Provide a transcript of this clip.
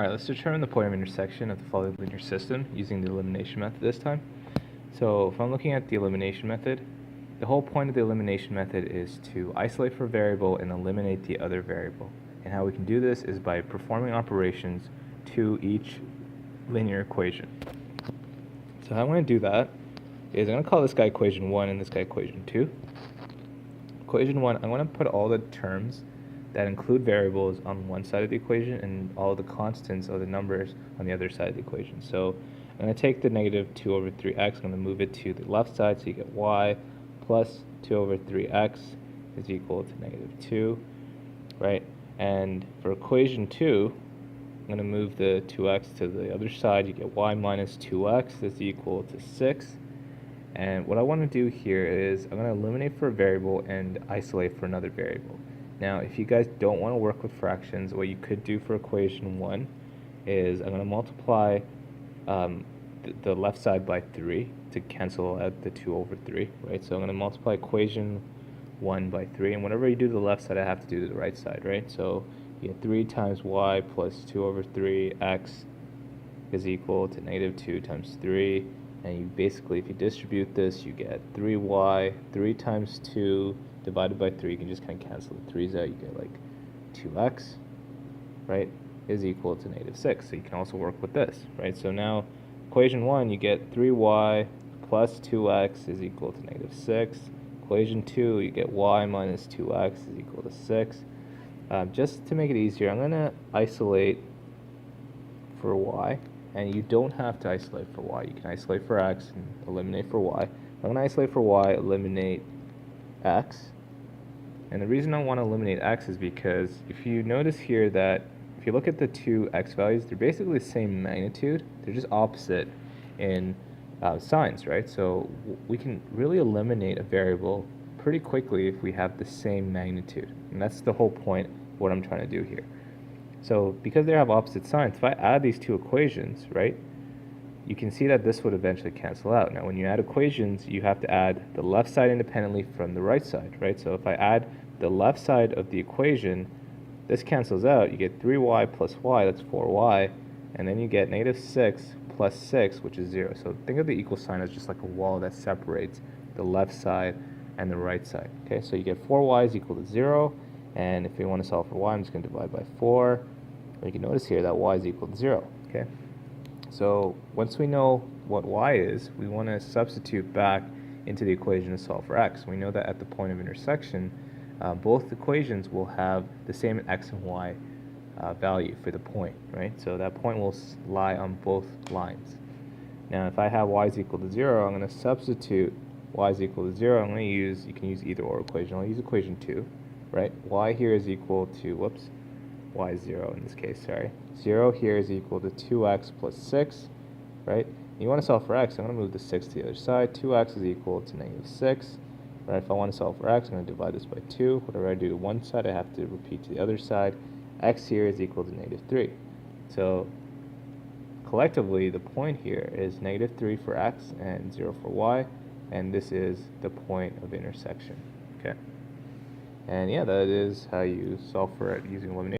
Alright, let's determine the point of intersection of the following linear system using the elimination method this time. So if I'm looking at the elimination method, the whole point of the elimination method is to isolate for a variable and eliminate the other variable. And how we can do this is by performing operations to each linear equation. So how I'm going to do that is I'm going to call this guy equation 1 and this guy equation 2. Equation 1, I'm going to put all the terms that include variables on one side of the equation and all the constants or the numbers on the other side of the equation. So I'm going to take the negative 2 over 3x, I'm going to move it to the left side so you get y plus 2 over 3x is equal to negative 2, right? And for equation 2, I'm going to move the 2x to the other side, you get y minus 2x is equal to 6. And what I want to do here is I'm going to eliminate for a variable and isolate for another variable. Now, if you guys don't want to work with fractions, what you could do for equation 1 is I'm going to multiply the left side by 3 to cancel out the 2 over 3, right? So I'm going to multiply equation 1 by 3, and whatever you do to the left side, I have to do to the right side, right? So you get 3 times y plus 2 over 3x is equal to negative 2 times 3, and you basically, if you distribute this, you get 3y, 3 times 2 divided by 3, you can just kind of cancel the 3's out, you get like 2x, right, is equal to negative 6. So you can also work with this, right? So now, equation 1, you get 3y plus 2x is equal to negative 6. Equation 2, you get y minus 2x is equal to 6. Just to make it easier, I'm going to isolate for y, and you don't have to isolate for y. You can isolate for x and eliminate for y. I'm going to isolate for y, eliminate x. And the reason I want to eliminate x is because if you notice here that if you look at the two x values, they're basically the same magnitude. They're just opposite in signs, right? So we can really eliminate a variable pretty quickly if we have the same magnitude. And that's the whole point of what I'm trying to do here. So because they have opposite signs, if I add these two equations, right, you can see that this would eventually cancel out. Now when you add equations, you have to add the left side independently from the right side, right? So if I add the left side of the equation, this cancels out. You get 3y plus y, that's 4y, and then you get negative 6 plus 6, which is 0. So think of the equal sign as just like a wall that separates the left side and the right side. Okay, so you get 4y is equal to 0, and if we want to solve for y, I'm just going to divide by 4. And you can notice here that y is equal to 0. Okay, so once we know what y is, we want to substitute back into the equation to solve for x. We know that at the point of intersection, both equations will have the same x and y value for the point, right? So that point will lie on both lines. Now if I have y is equal to 0, I'm going to substitute y is equal to 0. I'm going to use, you can use either or equation. I'll use equation 2, right? Y here is equal to, whoops, y is 0 in this case, sorry. 0 here is equal to 2x plus 6, right? You want to solve for x, I'm going to move the 6 to the other side. 2x is equal to negative 6. Right, if I want to solve for x, I'm going to divide this by 2. Whatever I do to one side, I have to repeat to the other side. X here is equal to negative 3. So collectively, the point here is negative 3 for x and 0 for y, and this is the point of intersection. Okay, and yeah, that is how you solve for it using elimination.